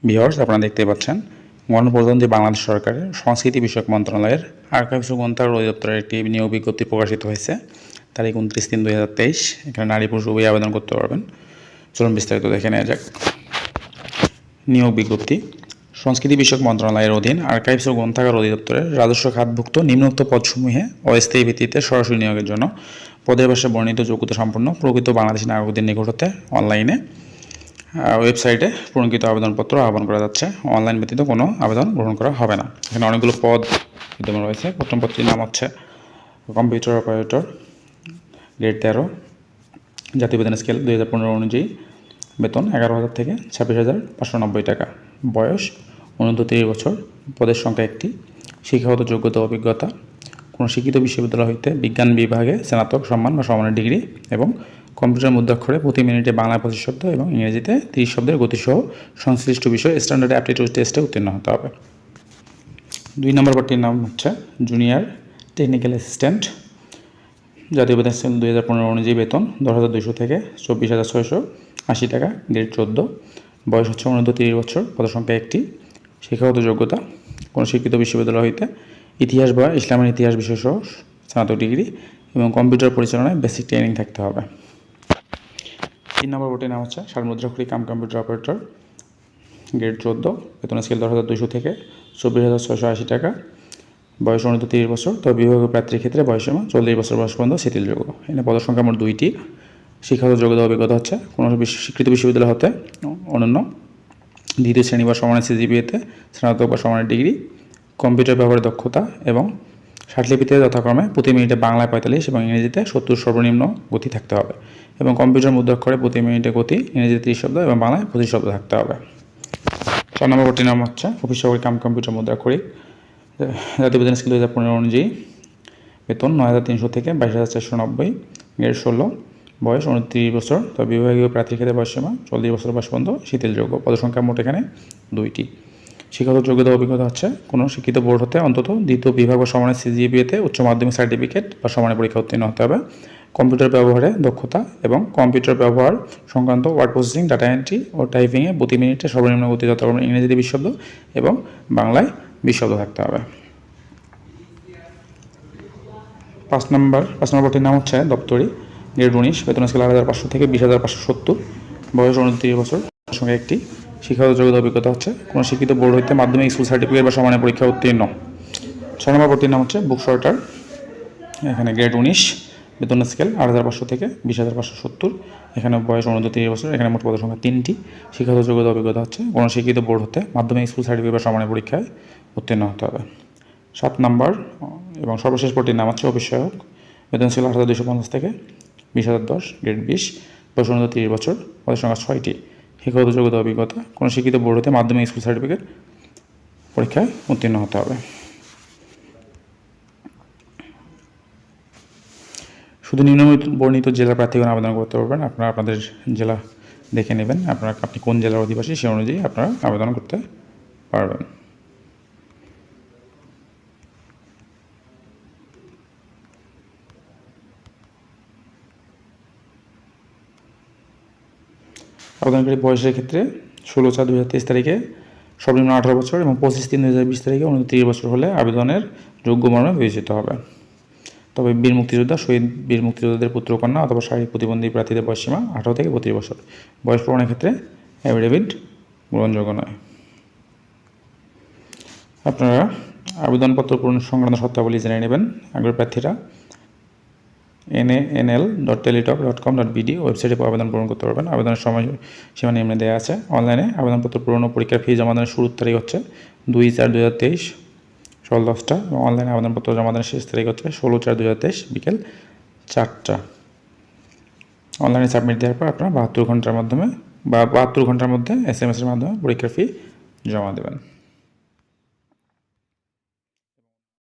Viewers, আপনারা দেখতে পাচ্ছেন গণপ্রজাতন্ত্রী বাংলাদেশ সরকারের সংস্কৃতি বিষয়ক মন্ত্রণালয়ের আর্কাইভস ও গ্রন্থাগার অধিদপ্তরের একটি নিয়োগ বিজ্ঞপ্তি প্রকাশিত হয়েছে। তারিখ 29/3/2023। এখানে নারী পুরুষ উভয়ই আবেদন করতে পারবেন। চলুন বিস্তারিত দেখে নেওয়া যাক। নিয়োগ বিজ্ঞপ্তি। সংস্কৃতি বিষয়ক মন্ত্রণালয়ের অধীন আর্কাইভস ও গ্রন্থাগার অধিদপ্তরের রাজস্ব খাতভুক্ত নিম্নোক্ত পদসমূহে অস্থায়ী ভিত্তিতে সরাসরি নিয়োগের জন্য পদের পাশে বর্ণিত যোগ্যতা সম্পন্ন প্রকৃত বাংলাদেশি নাগরিকদের নিকট হতে অনলাইনে ওয়েবসাইটে পূরণকৃত আবেদনপত্র আহ্বান করা যাচ্ছে। অনলাইন ব্যতীত কোনো আবেদন গ্রহণ করা হবে না। এখানে অনেকগুলো পদ বিদ্যমান রয়েছে। প্রথম পদটির নাম হচ্ছে কম্পিউটার অপারেটর, গ্রেড 13, জাতীয় বেতন স্কেল 2015 অনুযায়ী, বেতন 11,000 থেকে 26,590 টাকা, বয়স 29 বছর, পদের সংখ্যা 1টি, শিক্ষাগত যোগ্যতা অভিজ্ঞতা কোনো শিক্ষিত বিশ্ববিদ্যালয় হইতে বিজ্ঞান বিভাগে স্নাতক সম্মান বা সমানের ডিগ্রি এবং কম্পিউটার মুদ্রাক্ষরে প্রতি মিনিটে বাংলায় 25 শব্দ এবং ইংরেজিতে 30 শব্দের গতিসহ সংশ্লিষ্ট বিষয়ে স্ট্যান্ডার্ড অ্যাপটিটিউড টেস্টে উত্তীর্ণ হতে হবে। 2 নম্বর পদটির নাম হচ্ছে জুনিয়র টেকনিক্যাল অ্যাসিস্ট্যান্ট, জাতীয় বেতন স্কেল 2015 অনুযায়ী, বেতন 10,200 থেকে 24,680 টাকা, গ্রেড 14, বয়স হচ্ছে 29 বছর, পদের সংখ্যা 1টি, শিক্ষাগত যোগ্যতা কোনো শিক্ষিত বিশ্ববিদ্যালয় হইতে ইতিহাস বা ইসলামের ইতিহাস বিষয়সহ স্নাতক ডিগ্রি এবং কম্পিউটার পরিচালনায় বেসিক ট্রেনিং থাকতে হবে। 3 নম্বর পদটির নাম হচ্ছে মুদ্রাক্ষরিক কম্পিউটার অপারেটর, গ্রেড 14, বেতন স্কেল 10,200 থেকে 24,680 টাকা, বয়স 29 বছর, তবে বিভাগীয় প্রার্থীর ক্ষেত্রে বয়সসীমা 40 বছর বয়স পর্যন্ত শিথিলযোগ্য। এখানে পদের সংখ্যা মোট 2টি। শিক্ষাগত যোগ্যতা অভিজ্ঞতা হচ্ছে কোনো স্বীকৃত বিশ্ববিদ্যালয় হতে অনন্য দ্বিতীয় শ্রেণী বা সমানের সিজিপিএতে স্নাতক বা সমানের ডিগ্রি, কম্পিউটার ব্যবহারের দক্ষতা এবং ষাটলিপিতে যথাক্রমে প্রতি মিনিটে বাংলায় 45 এবং ইংরেজিতে 70 সর্বনিম্ন গতি থাকতে হবে এবং কম্পিউটার মুদ্রাক্ষরে প্রতি মিনিটে গতি ইংরেজিতে 30 শব্দ এবং বাংলায় 25 শব্দ থাকতে হবে। 4 নম্বর পদটির নাম হচ্ছে অফিস সহকারী কম্পিউটার মুদ্রাক্ষরিক, জাতীয় বেতন স্কেল 2015 অনুযায়ী, বেতন 9,300 থেকে 22,490, গ্রেড 16, বয়স 29 বছর, তবে বিভাগীয় প্রার্থীর ক্ষেত্রে বয়সসীমা 40 বছর বয়স পর্যন্ত শিথিলযোগ্য। পদসংখ্যা মোট এখানে 2টি। শিক্ষাগত যোগ্যতা অভিজ্ঞতা হচ্ছে কোনো শিক্ষিত বোর্ড হতে অন্তত দ্বিতীয় বিভাগ বা সমানের সিজিপিএতে উচ্চ মাধ্যমিক সার্টিফিকেট বা সমানের পরীক্ষা উত্তীর্ণ হতে হবে। কম্পিউটার ব্যবহারে দক্ষতা এবং কম্পিউটার ব্যবহার সংক্রান্ত ওয়ার্ড প্রসেসিং, ডাটা এন্ট্রি ও টাইপিংয়ে প্রতি মিনিটে সর্বনিম্ন গতি যথাক্রমে ইংরেজিতে 20 শব্দ এবং বাংলায় 20 শব্দ থাকতে হবে। 5 নম্বর পদটির নাম হচ্ছে দপ্তরি, গ্রেড 19, বেতন স্কেল 8,500 থেকে 20,570, বয়স 29 বছর, সঙ্গে 1টি, শিক্ষাগত যোগ্যতা অভিজ্ঞতা হচ্ছে কোনো শিক্ষিত বোর্ড হইতে মাধ্যমিক স্কুল সার্টিফিকেট বা সমানের পরীক্ষা উত্তীর্ণ। 6 নম্বর পদটির নাম হচ্ছে বুক শর্টার, এখানে গ্রেড 19, বেতন স্কেল 8,500 থেকে 20,570, এখানে বয়স 29 বছর, এখানে মোট পদের সংখ্যা 3টি, শিক্ষাগত যোগ্যতা অভিজ্ঞতা হচ্ছে কোনো শিক্ষিত বোর্ড হতে মাধ্যমিক স্কুল সার্টিফিকেট বা সমানের পরীক্ষায় উত্তীর্ণ হতে হবে। 7 নম্বর এবং সর্বশেষ পদটির নাম হচ্ছে অফিস সহায়ক, বেতন স্কেল 8,250 থেকে 20,010, গ্রেড 20, বয়স 29 বছর, পদের সংখ্যা 6টি, শিক্ষাগত যোগ্যতা অভিজ্ঞতা কোনো শিক্ষিত বোর্ড হতে মাধ্যমিক স্কুল সার্টিফিকেট পরীক্ষায় উত্তীর্ণ হতে হবে। শুধু নিম্নবর্ণিত জেলার প্রার্থীগণ আবেদন করতে পারবেন। আপনারা আপনাদের জেলা দেখে নেবেন, আপনি কোন জেলার অধিবাসী সে অনুযায়ী আপনারা আবেদন করতে পারবেন। আবেদনকারী বয়সের ক্ষেত্রে 16/4/2023 তারিখে সর্বনিম্ন 18 বছর এবং 25/3/2020 তারিখে 29 বছর হলে আবেদনের যোগ্য মর্মে বিবেচিত হবে। তবে বীর মুক্তিযোদ্ধা, শহীদ বীর মুক্তিযোদ্ধাদের পুত্রকন্যা অথবা শারীরিক প্রতিবন্ধী প্রার্থীদের বয়সসীমা 18 থেকে 32 বছর। বয়স প্রমাণের ক্ষেত্রে অ্যাফিডেভিট গ্রহণযোগ্য নয়। আপনারা আবেদনপত্র পূরণ সংক্রান্ত শর্তাবলী জেনে নেবেন। আগ্রহী প্রার্থীরা nanl.teletalk.com.bd ওয়েবসাইটে আবেদন পূরণ করতে পারবেন। আবেদনের সময় সীমা নিম্নে দেওয়া আছে। অনলাইনে আবেদনপত্র পূরণ ও পরীক্ষার ফি জমা দানের শুরুর তারিখ হচ্ছে 2/4/2023 সকাল 10টা এবং অনলাইনে আবেদনপত্র জমা দানের শেষ তারিখ হচ্ছে 16/4/2023 বিকেল 4টা। অনলাইনে সাবমিট দেওয়ার পর আপনারা 72 ঘন্টার মধ্যে SMS এর মাধ্যমে পরীক্ষার ফি জমা দেবেন।